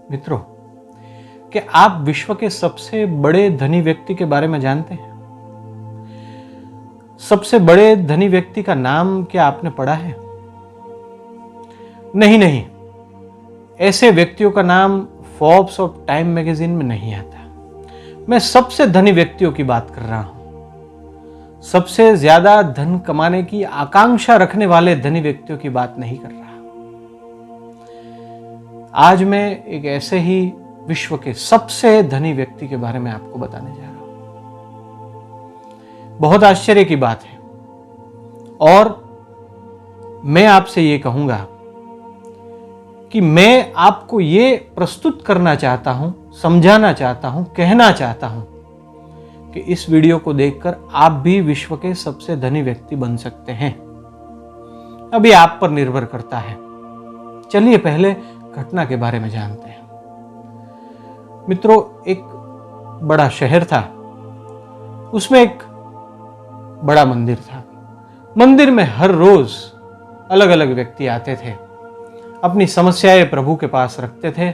मित्रों, कि आप विश्व के सबसे बड़े धनी व्यक्ति के बारे में जानते हैं? सबसे बड़े धनी व्यक्ति का नाम क्या आपने पढ़ा है? नहीं, ऐसे व्यक्तियों का नाम फोर्ब्स और टाइम मैगजीन में नहीं आता। मैं सबसे धनी व्यक्तियों की बात कर रहा हूं। सबसे ज्यादा धन कमाने की आकांक्षा रखने वाले धनी व्यक्तियों की बात नहीं कर रहा। आज मैं एक ऐसे ही विश्व के सबसे धनी व्यक्ति के बारे में आपको बताने जा रहा हूं। बहुत आश्चर्य की बात है और मैं आपसे ये कहूंगा कि मैं आपको ये प्रस्तुत करना चाहता हूं, समझाना चाहता हूं, कहना चाहता हूं कि इस वीडियो को देखकर आप भी विश्व के सबसे धनी व्यक्ति बन सकते हैं। अभी आप पर निर्भर करता है। चलिए पहले घटना के बारे में जानते हैं। मित्रों, एक बड़ा शहर था, उसमें एक बड़ा मंदिर था। मंदिर में हर रोज अलग अलग व्यक्ति आते थे, अपनी समस्याएं प्रभु के पास रखते थे,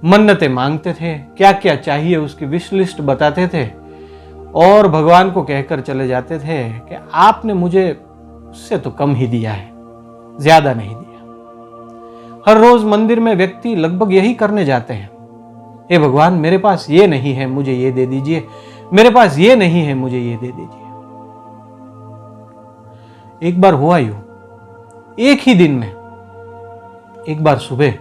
मन्नतें मांगते थे, क्या क्या चाहिए उसकी विश लिस्ट बताते थे और भगवान को कहकर चले जाते थे कि आपने मुझे उससे तो कम ही दिया है, ज्यादा नहीं दिया। हर रोज मंदिर में व्यक्ति लगभग यही करने जाते हैं, हे भगवान मेरे पास ये नहीं है, मुझे ये दे दीजिए, मेरे पास ये नहीं है, मुझे ये दे दीजिए। एक बार हुआ यूं, एक ही दिन में एक बार सुबह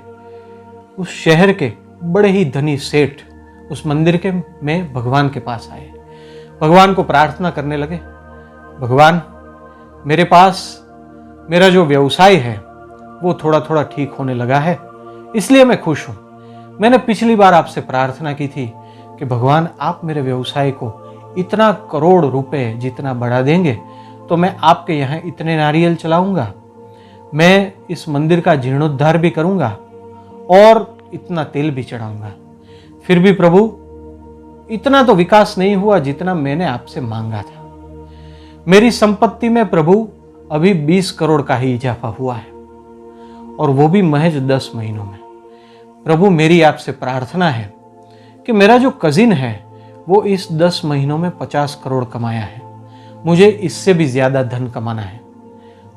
उस शहर के बड़े ही धनी सेठ उस मंदिर के में भगवान के पास आए। भगवान को प्रार्थना करने लगे, भगवान मेरे पास मेरा जो व्यवसाय है वो थोड़ा थोड़ा ठीक होने लगा है, इसलिए मैं खुश हूं। मैंने पिछली बार आपसे प्रार्थना की थी कि भगवान आप मेरे व्यवसाय को इतना करोड़ रुपए जितना बढ़ा देंगे तो मैं आपके यहाँ इतने नारियल चलाऊंगा, मैं इस मंदिर का जीर्णोद्धार भी करूंगा और इतना तेल भी चढ़ाऊंगा। फिर भी प्रभु इतना तो विकास नहीं हुआ जितना मैंने आपसे मांगा था। मेरी संपत्ति में प्रभु अभी 20 करोड़ का ही इजाफा हुआ है और वो भी महज 10 महीनों में। प्रभु मेरी आपसे प्रार्थना है कि मेरा जो कजिन है वो इस 10 महीनों में 50 करोड़ कमाया है, मुझे इससे भी ज्यादा धन कमाना है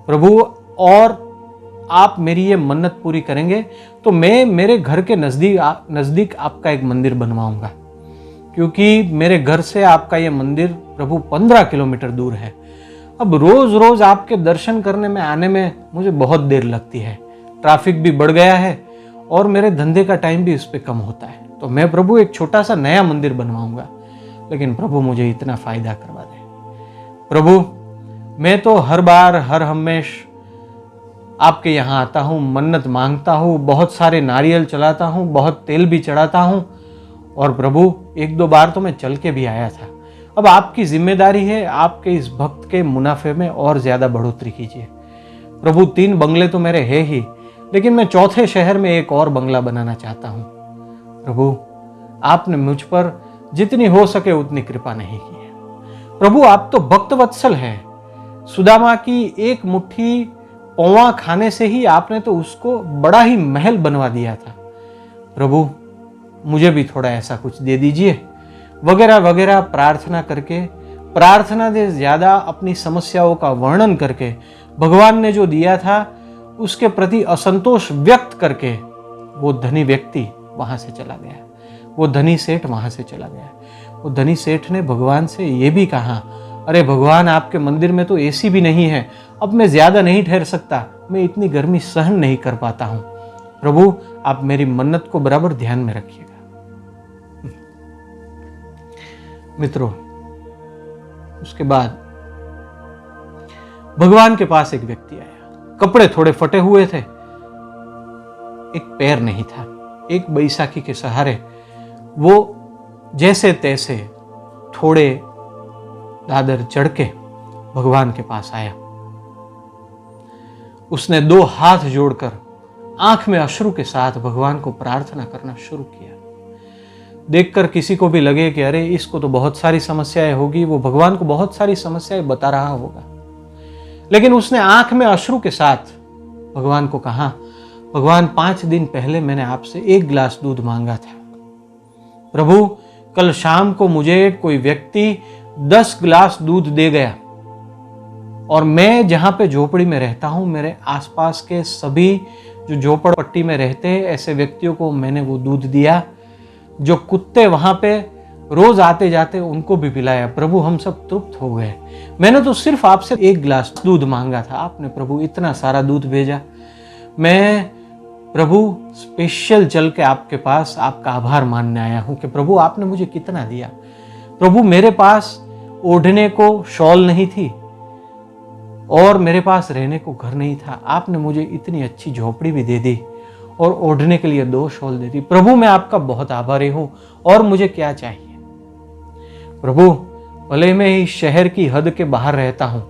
प्रभु, और आप मेरी ये मन्नत पूरी करेंगे तो मैं मेरे घर के नजदीक आपका एक मंदिर बनवाऊंगा, क्योंकि मेरे घर से आपका ये मंदिर प्रभु 15 किलोमीटर दूर है। अब रोज रोज आपके दर्शन करने में आने में मुझे बहुत देर लगती है, ट्रैफिक भी बढ़ गया है और मेरे धंधे का टाइम भी इस पे कम होता है। तो मैं प्रभु एक छोटा सा नया मंदिर बनवाऊंगा, लेकिन प्रभु मुझे इतना फायदा करवा दे। प्रभु मैं तो हर बार हर हमेश आपके यहाँ आता हूँ, मन्नत मांगता हूँ, बहुत सारे नारियल चलाता हूँ, बहुत तेल भी चढ़ाता हूँ और प्रभु 1-2 बार तो मैं चल के भी आया था। अब आपकी जिम्मेदारी है, आपके इस भक्त के मुनाफे में और ज्यादा बढ़ोतरी कीजिए। प्रभु 3 बंगले तो मेरे है ही, लेकिन मैं चौथे शहर में एक और बंगला बनाना चाहता हूँ। प्रभु आपने मुझ पर जितनी हो सके उतनी कृपा नहीं की है। प्रभु आप तो भक्त वत्सल है, सुदामा की एक मुट्ठी पौवा खाने से ही आपने तो उसको बड़ा ही महल बनवा दिया था। प्रभु मुझे भी थोड़ा ऐसा कुछ दे दीजिए, वगैरह वगैरह प्रार्थना करके, प्रार्थना से ज्यादा अपनी समस्याओं का वर्णन करके, भगवान ने जो दिया था उसके प्रति असंतोष व्यक्त करके वो धनी व्यक्ति वहां से चला गया, वो धनी सेठ वहां से चला गया। वो धनी सेठ ने भगवान से ये भी कहा, अरे भगवान आपके मंदिर में तो एसी भी नहीं है, अब मैं ज्यादा नहीं ठहर सकता, मैं इतनी गर्मी सहन नहीं कर पाता हूं। प्रभु आप मेरी मन्नत को बराबर ध्यान में रखिएगा। मित्रों, उसके बाद भगवान के पास एक व्यक्ति आया, कपड़े थोड़े फटे हुए थे, एक पैर नहीं था, एक बैसाखी के सहारे वो जैसे तैसे थोड़े दादर चढ़ के भगवान के पास आया। उसने 2 हाथ जोड़कर आंख में अश्रु के साथ भगवान को प्रार्थना करना शुरू किया। देखकर किसी को भी लगे कि अरे इसको तो बहुत सारी समस्याएं होगी, वो भगवान को बहुत सारी समस्याएं बता रहा होगा, लेकिन उसने आंख में अश्रु के साथ भगवान को कहा, भगवान 5 दिन पहले मैंने आपसे 1 गिलास दूध मांगा था। प्रभु, कल शाम को मुझे कोई व्यक्ति 10 गिलास दूध दे गया और मैं जहां पे झोपड़ी में रहता हूं, मेरे आसपास के सभी जो झोपड़पट्टी में रहते हैं ऐसे व्यक्तियों को मैंने वो दूध दिया। जो कुत्ते वहां पे रोज आते जाते उनको भी पिलाया। प्रभु, हम सब तृप्त हो गए। मैंने तो सिर्फ आपसे 1 गिलास दूध मांगा था, आपने प्रभु इतना सारा दूध भेजा। मैं प्रभु स्पेशल चल के आपके पास आपका आभार मानने आया हूं कि प्रभु आपने मुझे कितना दिया। प्रभु, मेरे पास ओढ़ने को शॉल नहीं थी और मेरे पास रहने को घर नहीं था। आपने मुझे इतनी अच्छी झोपड़ी भी दे दी और ओढ़ने के लिए 2 शॉल दे दी। प्रभु, मैं आपका बहुत आभारी हूं और मुझे क्या चाहिए। प्रभु, भले मैं इस शहर की हद के बाहर रहता हूं,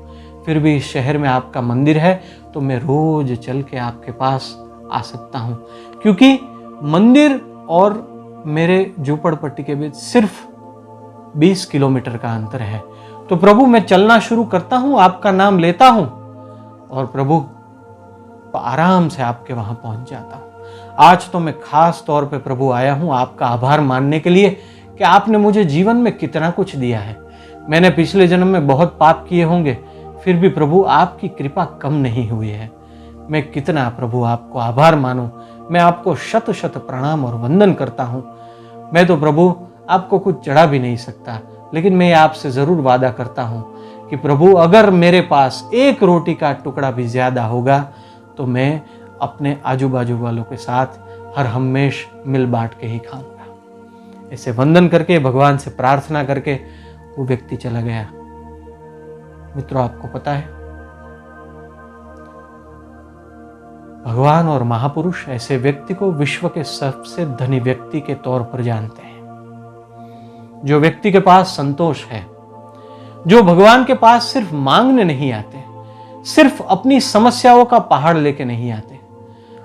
फिर भी इस शहर में आपका मंदिर है तो मैं रोज चल के आपके पास आ सकता हूं, क्योंकि मंदिर और मेरे झोपड़पट्टी के बीच सिर्फ 20 किलोमीटर का अंतर है। तो प्रभु, मैं चलना शुरू करता हूं, आपका नाम लेता हूं और प्रभु आराम से आपके वहां पहुंच जाता हूं। आज तो मैं खास तौर पे प्रभु आया हूं आपका आभार मानने के लिए कि आपने मुझे जीवन में कितना कुछ दिया है। मैंने पिछले जन्म में बहुत पाप किए होंगे, फिर भी प्रभु आपकी कृपा कम नहीं हुई है। मैं कितना प्रभु आपको आभार मानूं। मैं आपको शत शत प्रणाम और वंदन करता हूं। मैं तो प्रभु आपको कुछ चढ़ा भी नहीं सकता, लेकिन मैं आपसे जरूर वादा करता हूं कि प्रभु अगर मेरे पास 1 रोटी का टुकड़ा भी ज्यादा होगा तो मैं अपने आजू बाजू वालों के साथ हर हमेश मिल बांट के ही खाऊंगा। ऐसे वंदन करके, भगवान से प्रार्थना करके वो व्यक्ति चला गया। मित्रों, आपको पता है भगवान और महापुरुष ऐसे व्यक्ति को विश्व के सबसे धनी व्यक्ति के तौर पर जानते हैं। जो व्यक्ति के पास संतोष है, जो भगवान के पास सिर्फ मांगने नहीं आते, सिर्फ अपनी समस्याओं का पहाड़ लेके नहीं आते।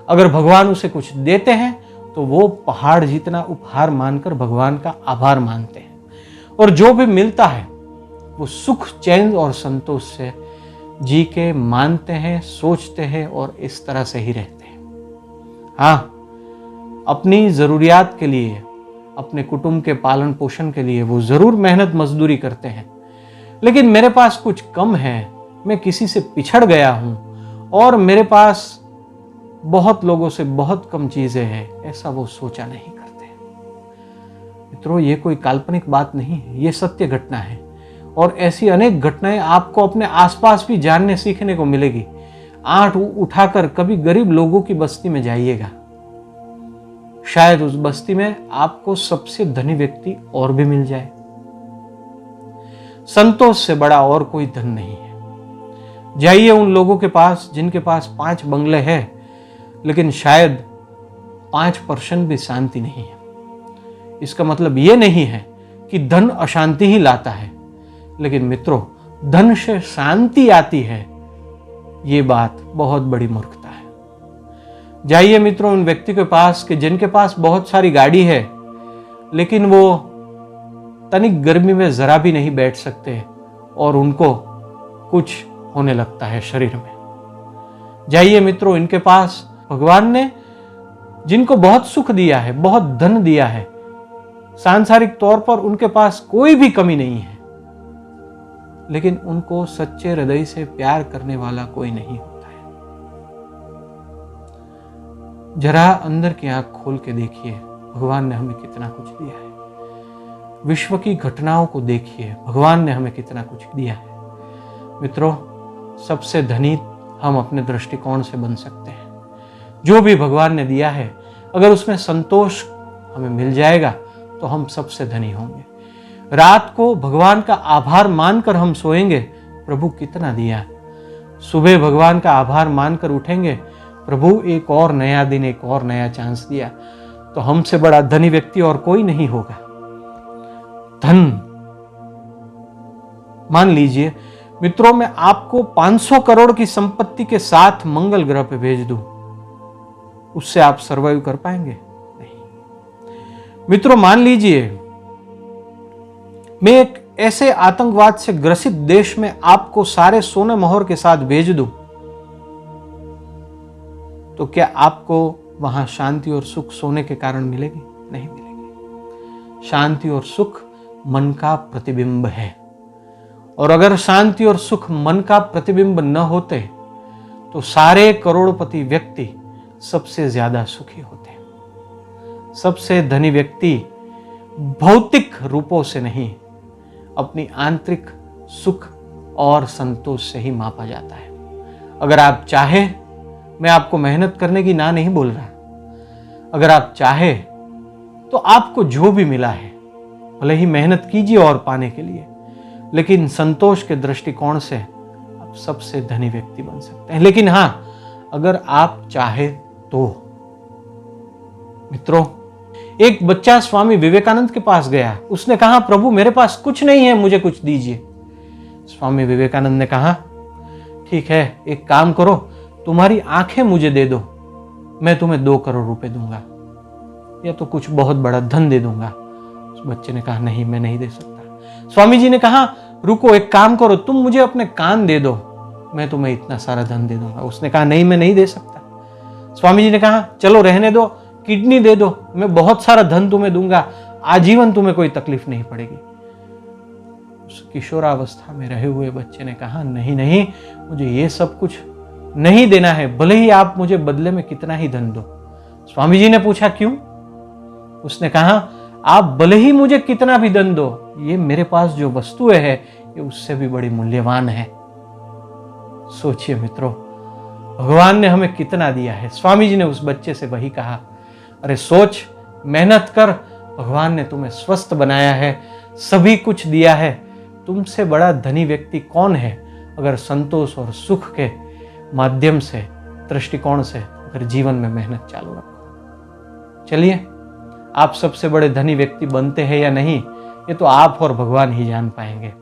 अगर भगवान उसे कुछ देते हैं तो वो पहाड़ जितना उपहार मानकर भगवान का आभार मानते हैं, और जो भी मिलता है वो सुख, चैन और संतोष से जी के मानते हैं, सोचते हैं और इस तरह से ही रहते हैं। हाँ, अपनी जरूरियात के लिए, अपने कुटुंब के पालन पोषण के लिए वो जरूर मेहनत मजदूरी करते हैं, लेकिन मेरे पास कुछ कम है, मैं किसी से पिछड़ गया हूं और मेरे पास बहुत लोगों से बहुत कम चीजें हैं, ऐसा वो सोचा नहीं करते। मित्रों, ये कोई काल्पनिक बात नहीं है, ये सत्य घटना है और ऐसी अनेक घटनाएं आपको अपने आसपास भी जानने सीखने को मिलेगी। आंख उठाकर कभी गरीब लोगों की बस्ती में जाइएगा, शायद उस बस्ती में आपको सबसे धनी व्यक्ति और भी मिल जाए। संतोष से बड़ा और कोई धन नहीं है। जाइए उन लोगों के पास जिनके पास 5 बंगले हैं, लेकिन शायद 5% भी शांति नहीं है। इसका मतलब यह नहीं है कि धन अशांति ही लाता है, लेकिन मित्रों, धन से शांति आती है, ये बात बहुत बड़ी मूर्खता है। जाइए मित्रों उन व्यक्ति के पास कि जिनके पास बहुत सारी गाड़ी है, लेकिन वो तनिक गर्मी में जरा भी नहीं बैठ सकते और उनको कुछ होने लगता है शरीर में। जाइए मित्रों इनके पास भगवान ने जिनको बहुत सुख दिया है, बहुत धन दिया है, सांसारिक तौर पर उनके पास कोई भी कमी नहीं है, लेकिन उनको सच्चे हृदय से प्यार करने वाला कोई नहीं होता है। जरा अंदर की आंख खोल के देखिए, भगवान ने हमें कितना कुछ दिया है। विश्व की घटनाओं को देखिए, भगवान ने हमें कितना कुछ दिया है। मित्रों, सबसे धनी हम अपने दृष्टिकोण से बन सकते हैं। जो भी भगवान ने दिया है, अगर उसमें संतोष हमें मिल जाएगा तो हम सबसे धनी होंगे। रात को भगवान का आभार मानकर हम सोएंगे, प्रभु कितना दिया। सुबह भगवान का आभार मानकर उठेंगे, प्रभु एक और नया दिन, एक और नया चांस दिया। तो हमसे बड़ा धनी व्यक्ति और कोई नहीं होगा। धन, मान लीजिए मित्रों, मैं आपको 500 करोड़ की संपत्ति के साथ मंगल ग्रह पे भेज दूं, उससे आप सर्वाइव कर पाएंगे? नहीं। मित्रों, मान लीजिए मैं एक ऐसे आतंकवाद से ग्रसित देश में आपको सारे सोने मोहर के साथ भेज दूं, तो क्या आपको वहां शांति और सुख सोने के कारण मिलेगी? नहीं मिलेगी। शांति और सुख मन का प्रतिबिंब है, और अगर शांति और सुख मन का प्रतिबिंब न होते तो सारे करोड़पति व्यक्ति सबसे ज्यादा सुखी होते। सबसे धनी व्यक्ति भौतिक रूपों से नहीं, अपनी आंतरिक सुख और संतोष से ही मापा जाता है। अगर आप चाहे, मैं आपको मेहनत करने की ना नहीं बोल रहा, अगर आप चाहे तो आपको जो भी मिला है भले ही मेहनत कीजिए और पाने के लिए, लेकिन संतोष के दृष्टिकोण से आप सबसे धनी व्यक्ति बन सकते हैं। लेकिन हां, अगर आप चाहे तो। मित्रों, एक बच्चा स्वामी विवेकानंद के पास गया। उसने कहा, प्रभु मेरे पास कुछ नहीं है, मुझे कुछ दीजिए। स्वामी विवेकानंद ने कहा, ठीक है, एक काम करो, तुम्हारी आंखें मुझे दे दो, मैं तुम्हें 2 करोड़ रुपए दूंगा, या तो कुछ बहुत बड़ा धन दे दूंगा। उस बच्चे ने कहा, नहीं, मैं नहीं दे सकता। स्वामी जी ने कहा, रुको, एक काम करो, तुम मुझे अपने कान दे दो, मैं तुम्हें इतना सारा धन दे दूंगा। उसने कहा, नहीं, मैं नहीं दे सकता। स्वामी जी ने कहा, चलो रहने दो, किडनी दे दो, मैं बहुत सारा धन तुम्हें दूंगा, आजीवन तुम्हें कोई तकलीफ नहीं पड़ेगी। उस किशोरावस्था में रहे हुए बच्चे ने कहा, नहीं नहीं, मुझे ये सब कुछ नहीं देना है, भले ही आप मुझे बदले में कितना ही धन दो। स्वामी जी ने पूछा, क्यों? उसने कहा, आप भले ही मुझे कितना भी धन दो, ये मेरे पास जो वस्तुएं है ये उससे भी बड़ी मूल्यवान है। सोचिए मित्रों, भगवान ने हमें कितना दिया है। स्वामी जी ने उस बच्चे से वही कहा, अरे सोच, मेहनत कर, भगवान ने तुम्हें स्वस्थ बनाया है, सभी कुछ दिया है, तुमसे बड़ा धनी व्यक्ति कौन है? अगर संतोष और सुख के माध्यम से, दृष्टिकोण से अगर जीवन में मेहनत चालू रखो। चलिए, आप सबसे बड़े धनी व्यक्ति बनते हैं या नहीं, ये तो आप और भगवान ही जान पाएंगे।